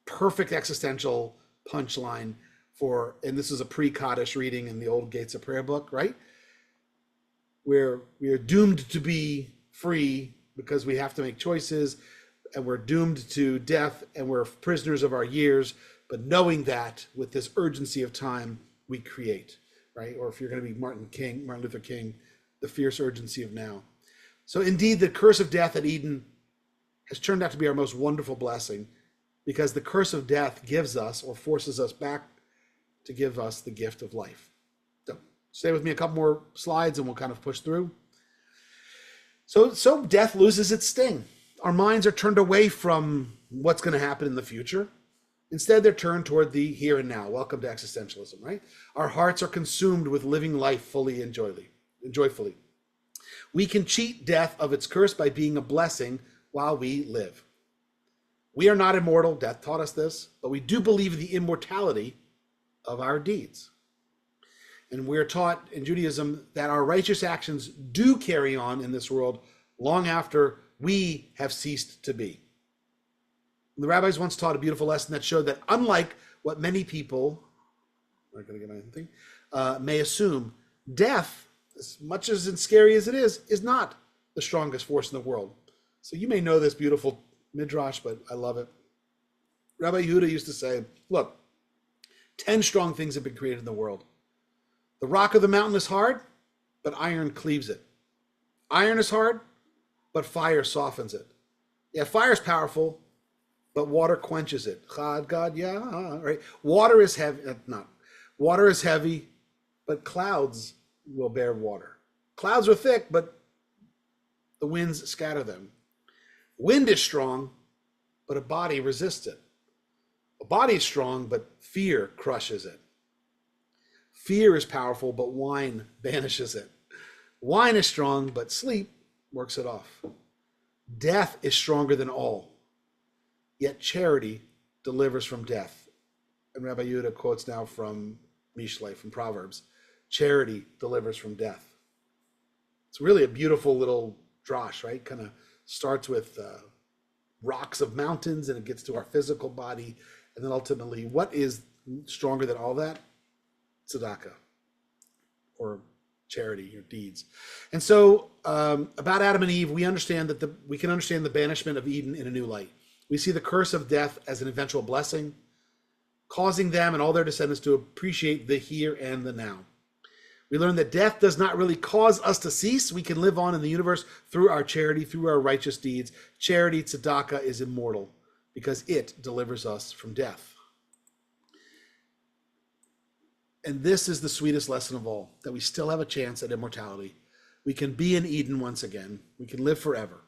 Perfect existential punchline for, and this is a pre-Kaddish reading in the old Gates of Prayer book, right? We are doomed to be free because we have to make choices, and we're doomed to death, and we're prisoners of our years. But knowing that with this urgency of time, we create, right? Or if you're going to be Martin Luther King, the fierce urgency of now. So indeed, the curse of death at Eden has turned out to be our most wonderful blessing, because the curse of death gives us, or forces us back to give us, the gift of life. So stay with me a couple more slides and we'll kind of push through. So death loses its sting. Our minds are turned away from what's going to happen in the future. Instead, they're turned toward the here and now. Welcome to existentialism, right? Our hearts are consumed with living life fully and joyfully. We can cheat death of its curse by being a blessing while we live. We are not immortal, death taught us this, but we do believe in the immortality of our deeds. And we're taught in Judaism that our righteous actions do carry on in this world long after we have ceased to be. The rabbis once taught a beautiful lesson that showed that unlike what many people, I'm not going to get anything, may assume, death, as much as and scary as it is not the strongest force in the world. So you may know this beautiful midrash, but I love it. Rabbi Yehuda used to say, look, 10 strong things have been created in the world. The rock of the mountain is hard, but iron cleaves it. Iron is hard, but fire softens it. Yeah, fire is powerful, but water quenches it. Chad, God, yeah, right? Water is heavy, but clouds will bear water. Clouds are thick, but the winds scatter them. Wind is strong, but a body resists it. A body is strong, but fear crushes it. Fear is powerful, but wine banishes it. Wine is strong, but sleep works it off. Death is stronger than all, yet charity delivers from death. And Rabbi Yehuda quotes now from Mishlei, from Proverbs, charity delivers from death. It's really a beautiful little drash, right? Kind of starts with rocks of mountains, and it gets to our physical body. And then ultimately, what is stronger than all that? Tzedakah, or charity, or deeds. And so about Adam and Eve, we understand that we can understand the banishment of Eden in a new light. We see the curse of death as an eventual blessing, causing them and all their descendants to appreciate the here and the now. We learn that death does not really cause us to cease. We can live on in the universe through our charity, through our righteous deeds. Charity, tzedakah, is immortal because it delivers us from death. And this is the sweetest lesson of all, that we still have a chance at immortality. We can be in Eden once again. We can live forever.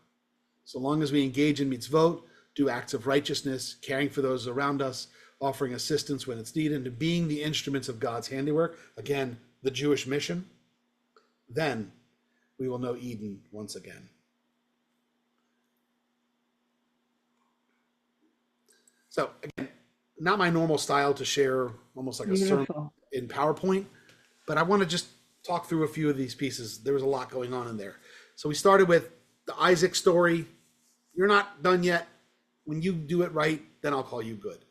So long as we engage in mitzvot, do acts of righteousness, caring for those around us, offering assistance when it's needed, and being the instruments of God's handiwork, again, the Jewish mission, then we will know Eden once again. So again, not my normal style to share almost like a sermon in PowerPoint, but I want to just talk through a few of these pieces. There was a lot going on in there. So we started with the Isaac story. You're not done yet. When you do it right, then I'll call you good.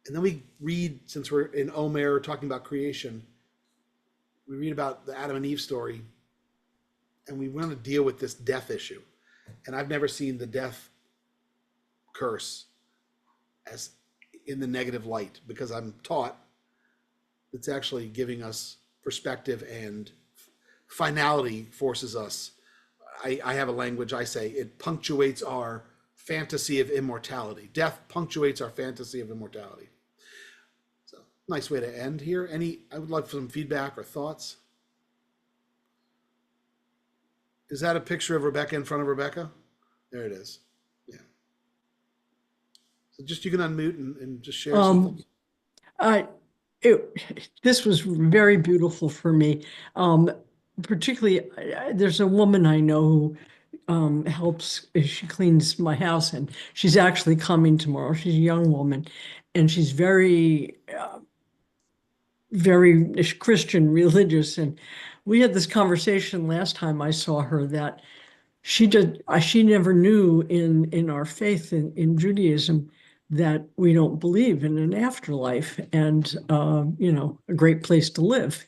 And then we read, since we're in Omer talking about creation, we read about the Adam and Eve story, and we want to deal with this death issue. And I've never seen the death curse as in the negative light, because I'm taught It's actually giving us perspective, and finality forces us. I have a language I say, it punctuates our fantasy of immortality. Death punctuates our fantasy of immortality. So nice way to end here. I would like some feedback or thoughts. Is that a picture of Rebecca in front of Rebecca? There it is. Yeah. So just, you can unmute and just share something. I, this was very beautiful for me. Particularly, there's a woman I know who helps, she cleans my house, and she's actually coming tomorrow. She's a young woman, and she's very, very Christian religious. And we had this conversation last time I saw her that she never knew in our faith in Judaism that we don't believe in an afterlife and a great place to live.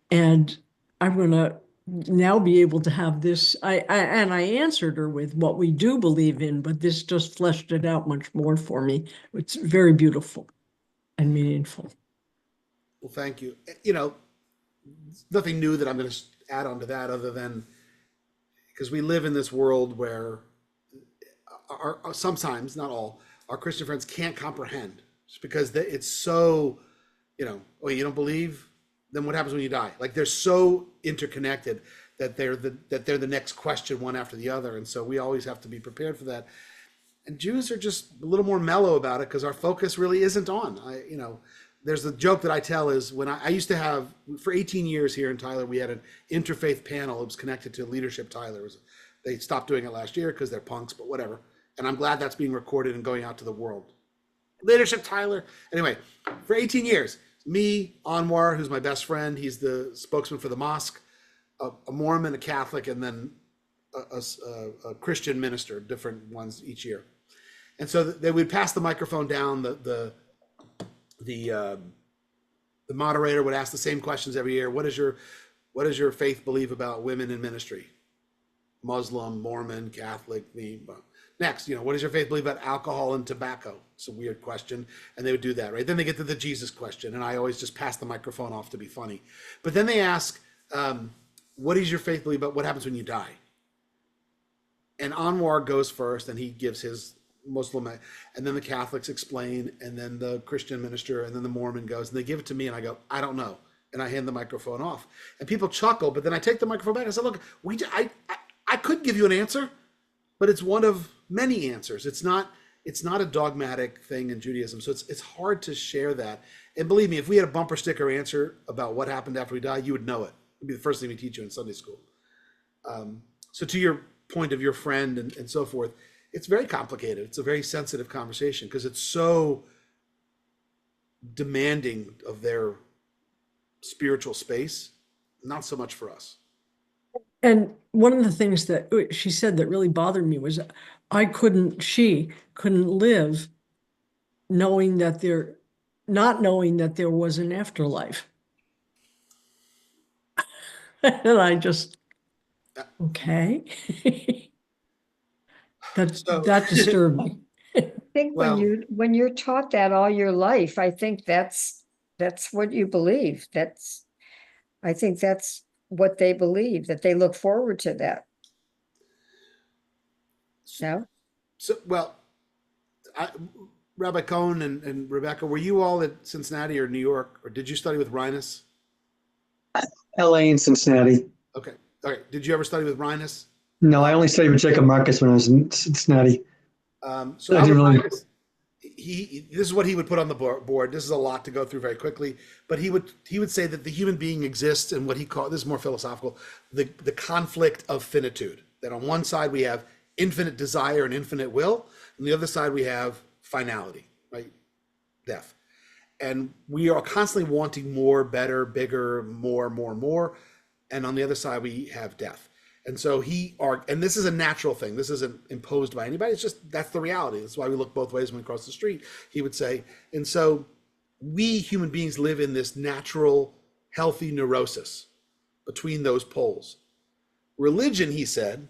And I'm going to now be able to have this. And I answered her with what we do believe in, but this just fleshed it out much more for me. It's very beautiful and meaningful. Well, thank you. Nothing new that I'm going to add on to that, other than because we live in this world where sometimes, not all, our Christian friends can't comprehend, just because it's so, oh, you don't believe? Then what happens when you die? Like, they're so interconnected that they're the next question, one after the other. And so we always have to be prepared for that. And Jews are just a little more mellow about it, because our focus really isn't on, there's a joke that I tell is, when I used to have, for 18 years here in Tyler, we had an interfaith panel. It was connected to Leadership Tyler. They stopped doing it last year because they're punks, but whatever. And I'm glad that's being recorded and going out to the world. Leadership Tyler. Anyway, for 18 years, me, Anwar, who's my best friend, he's the spokesman for the mosque, a Mormon, a Catholic, and then a Christian minister, different ones each year. And so they would pass the microphone down. The moderator would ask the same questions every year. What does your faith believe about women in ministry? Muslim, Mormon, Catholic, me. Next, what does your faith believe about alcohol and tobacco? It's a weird question. And they would do that, right? Then they get to the Jesus question, and I always just pass the microphone off to be funny. But then they ask, what is your faith believe about what happens when you die? And Anwar goes first, and he gives his Muslim, and then the Catholics explain, and then the Christian minister, and then the Mormon goes, and they give it to me, and I go, I don't know. And I hand the microphone off, and people chuckle, but then I take the microphone back. I said, look, I could give you an answer, but it's one of many answers. It's not a dogmatic thing in Judaism. So it's hard to share that. And believe me, if we had a bumper sticker answer about what happened after we die, you would know it. It'd be the first thing we teach you in Sunday school. So to your point of your friend and so forth, it's very complicated. It's a very sensitive conversation, because it's so demanding of their spiritual space, not so much for us. And one of the things that she said that really bothered me was she couldn't live not knowing that there was an afterlife. And I just, okay. That disturbed me. I think when you're taught that all your life, I think that's what you believe. I think that's what they believe, that they look forward to that. No? So, Rabbi Cohn and Rebecca, were you all at Cincinnati or New York, or did you study with Rhinus? LA and Cincinnati. Okay. All right. Did you ever study with Rhinus? No, I only studied with Jacob Marcus when I was in Cincinnati. So Albert Rhinus, this is what he would put on the board. This is a lot to go through very quickly, but he would say that the human being exists in what he called, this is more philosophical, the conflict of finitude. That on one side we have infinite desire and infinite will, and the other side we have finality, right? Death. And we are constantly wanting more, better, bigger, more. And on the other side we have death. And so and this is a natural thing. This isn't imposed by anybody. It's just, that's the reality. That's why we look both ways when we cross the street, he would say. And so we human beings live in this natural, healthy neurosis between those poles. Religion, he said,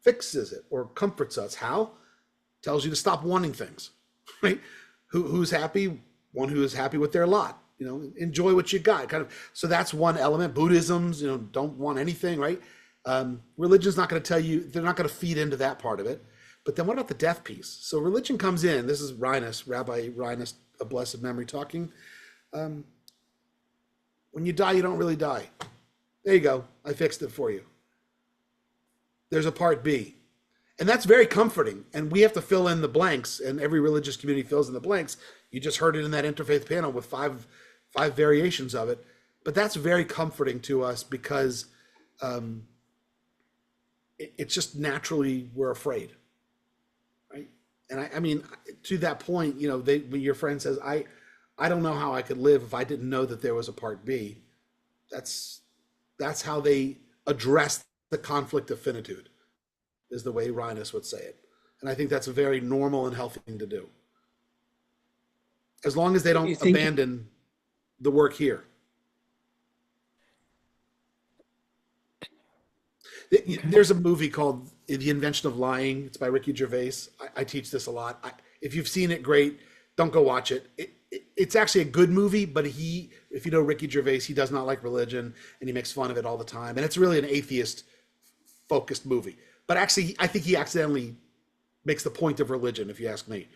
fixes it or comforts us. How? Tells you to stop wanting things, right? Who's happy? One who is happy with their lot. enjoy what you got, kind of. So that's one element. Buddhism's, don't want anything, right? Religion's not going to tell you, they're not going to feed into that part of it. But then what about the death piece? So religion comes in. This is Rabbi Rhinus of blessed memory talking. When you die, you don't really die. There you go. I fixed it for you. There's a part B. And that's very comforting. And we have to fill in the blanks, and every religious community fills in the blanks. You just heard it in that interfaith panel with five variations of it. But that's very comforting to us because it's just naturally we're afraid, right? And I mean, to that point, when your friend says, I don't know how I could live if I didn't know that there was a part B. That's how they address the conflict of finitude, is the way Rhinus would say it. And I think that's a very normal and healthy thing to do. As long as they don't abandon the work here. There's a movie called The Invention of Lying. It's by Ricky Gervais. I teach this a lot. If you've seen it, great. Don't go watch it. It's actually a good movie, but if you know Ricky Gervais, he does not like religion, and he makes fun of it all the time. And it's really an atheist-focused movie. But actually, I think he accidentally makes the point of religion, if you ask me.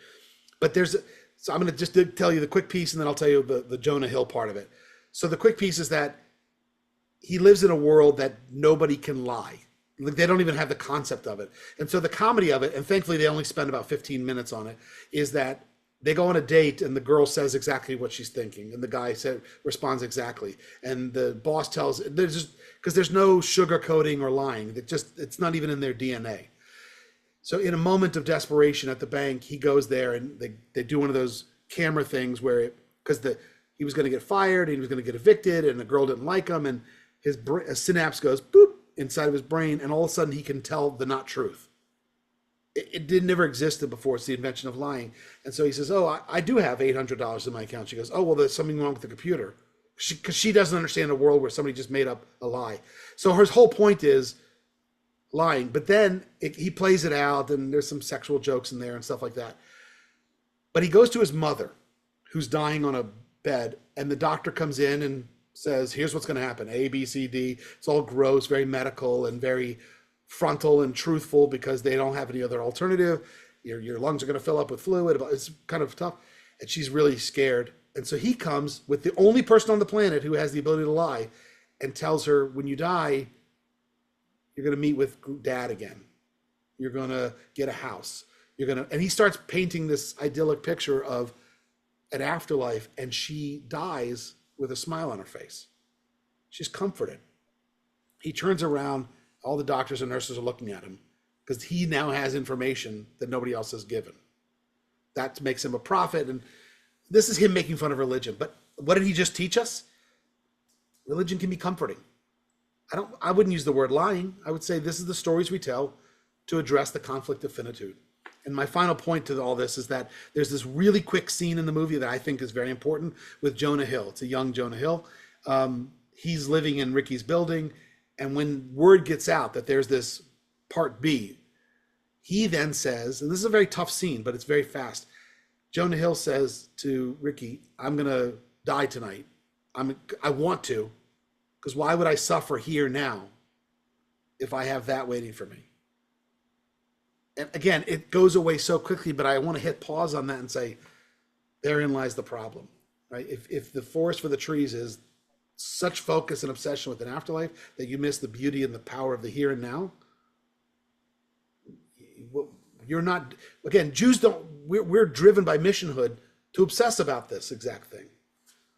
But so I'm going to just tell you the quick piece, and then I'll tell you the Jonah Hill part of it. So the quick piece is that he lives in a world that nobody can lie. Like, they don't even have the concept of it. And so the comedy of it, and thankfully they only spend about 15 minutes on it, is that they go on a date and the girl says exactly what she's thinking, and the guy responds exactly. And the boss tells, because there's no sugarcoating or lying. It's not even in their DNA. So in a moment of desperation at the bank, he goes there and they do one of those camera things where, because he was going to get fired and he was going to get evicted, and the girl didn't like him, and a synapse goes boop inside of his brain, and all of a sudden he can tell the not truth. It never existed before. It's the invention of lying. And so he says, oh, I do have $800 in my account. She goes, oh, well, there's something wrong with the computer. Because she doesn't understand a world where somebody just made up a lie. So her whole point is lying. But then he plays it out, and there's some sexual jokes in there and stuff like that. But he goes to his mother, who's dying on a bed, and the doctor comes in and says, here's what's going to happen, A, B, C, D. It's all gross, very medical, and very frontal and truthful, because they don't have any other alternative. Your lungs are going to fill up with fluid. It's kind of tough. And she's really scared. And so he comes with the only person on the planet who has the ability to lie, and tells her, when you die, you're going to meet with dad again. You're going to get a house. And he starts painting this idyllic picture of an afterlife, and she dies with a smile on her face. She's comforted. He turns around. All the doctors and nurses are looking at him because he now has information that nobody else has given. That makes him a prophet. And this is him making fun of religion. But what did he just teach us? Religion can be comforting. I wouldn't use the word lying. I would say this is the stories we tell to address the conflict of finitude. And my final point to all this is that there's this really quick scene in the movie that I think is very important with Jonah Hill. It's a young Jonah Hill. He's living in Ricky's building. And when word gets out that there's this part B, he then says, and this is a very tough scene, but it's very fast. Jonah Hill says to Ricky, I'm going to die tonight. I want to, because why would I suffer here now if I have that waiting for me? And again, it goes away so quickly, but I want to hit pause on that and say, therein lies the problem, right? If the forest for the trees is such focus and obsession with an afterlife that you miss the beauty and the power of the here and now, you're not, again, Jews don't, we're driven by missionhood to obsess about this exact thing.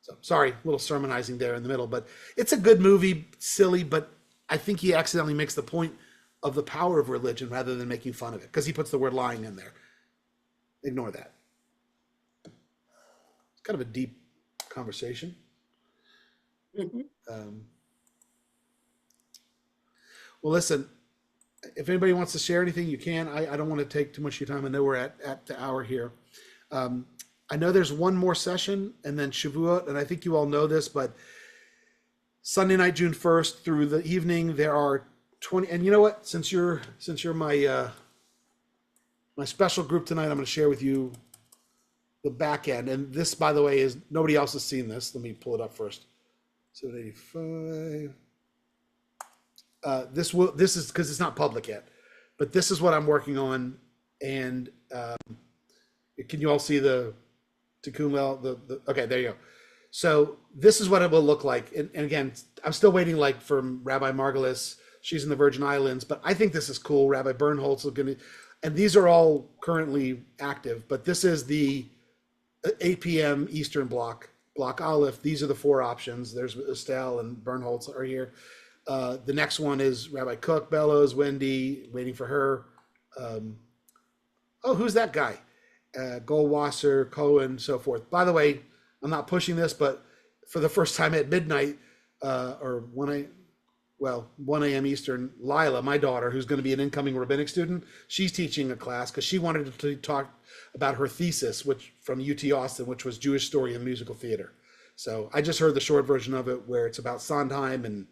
So sorry, a little sermonizing there in the middle, but it's a good movie, silly, but I think he accidentally makes the point of the power of religion rather than making fun of it, because he puts the word lying in there. Ignore that. It's kind of a deep conversation. Well, listen, if anybody wants to share anything, you can. I don't want to take too much of your time. I know we're at the hour here. I know there's one more session and then Shavuot, and I think you all know this, but Sunday night, June 1st through the evening, there are 20, and you know what? Since you're my my special group tonight, I'm going to share with you the back end. And this, by the way, is nobody else has seen this. Let me pull it up first. 785. This is because it's not public yet, but this is what I'm working on. And can you all see the Tikkun Leil? Okay, there you go. So this is what it will look like. And again, I'm still waiting like from Rabbi Margulis. She's in the Virgin Islands, but I think this is cool. Rabbi Bernholtz is going to, and these are all currently active, but this is the 8 p.m. Eastern block Aleph. These are the 4 options. There's Estelle and Bernholtz are here. The next one is Rabbi Cook, Bellows, Wendy, waiting for her. Oh, who's that guy? Goldwasser, Cohen, so forth. By the way, I'm not pushing this, but for the first time at midnight, or 1 a.m. Eastern, Lila, my daughter, who's going to be an incoming rabbinic student, she's teaching a class because she wanted to talk about her thesis, which from UT Austin, which was Jewish story and musical theater. So I just heard the short version of it where it's about Sondheim and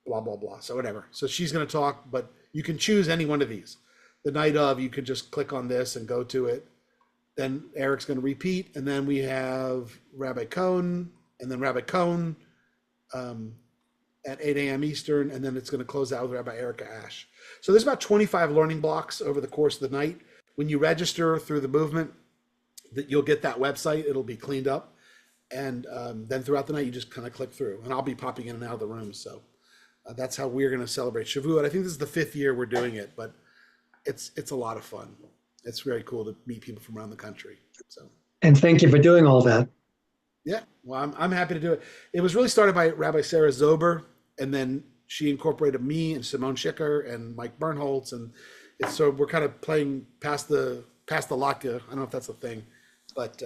blah, blah, blah. So whatever. So she's going to talk, but you can choose any one of these. The night of, you could just click on this and go to it. Then Eric's going to repeat. And then we have Rabbi Cohn and then Rabbi Cohn at 8 a.m. Eastern. And then it's going to close out with Rabbi Erica Ash. So there's about 25 learning blocks over the course of the night. When you register through the movement, that you'll get that website. It'll be cleaned up. And then throughout the night, you just kind of click through. And I'll be popping in and out of the room. So that's how we're going to celebrate Shavuot. I think this is the 5th year we're doing it, but it's a lot of fun. It's very cool to meet people from around the country. So, And thank you for doing all that. yeah, well, I'm happy to do it. It was really started by Rabbi Sarah Zober, and then she incorporated me and Simone Schicker and Mike Bernholtz, and so we're kind of playing past the latke. I don't know if that's a thing, but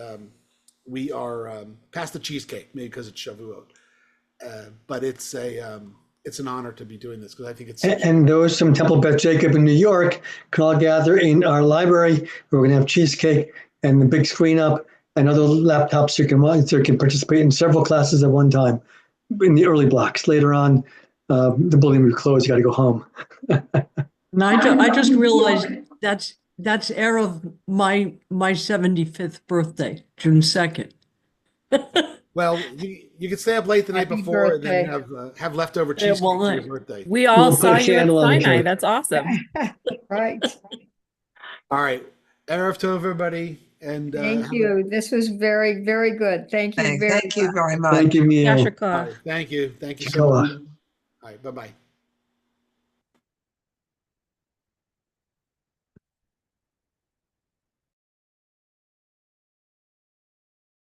we are past the cheesecake, maybe because it's Shavuot. But it's an honor to be doing this because I think it's And those from Temple Beth Jacob in New York can all gather in our library where we're going to have cheesecake and the big screen up and other laptops so you can participate in several classes at one time in the early blocks. Later on, the building will be closed. You got to go home. And I just realized that's Erev my 75th birthday, June 2nd. well, you can stay up late the night Happy before birthday. and then have leftover cheesecake for your birthday. We all We'll put saw a you at candle on the Sinai. cake. That's awesome. Right. All right, Erev Tov, everybody, and Thank you. This was very, very good. Thank you very Thank you much. very much. Thank you, Neal. Yasher All Koach. right, thank you so Shikoah. much. All right, bye-bye.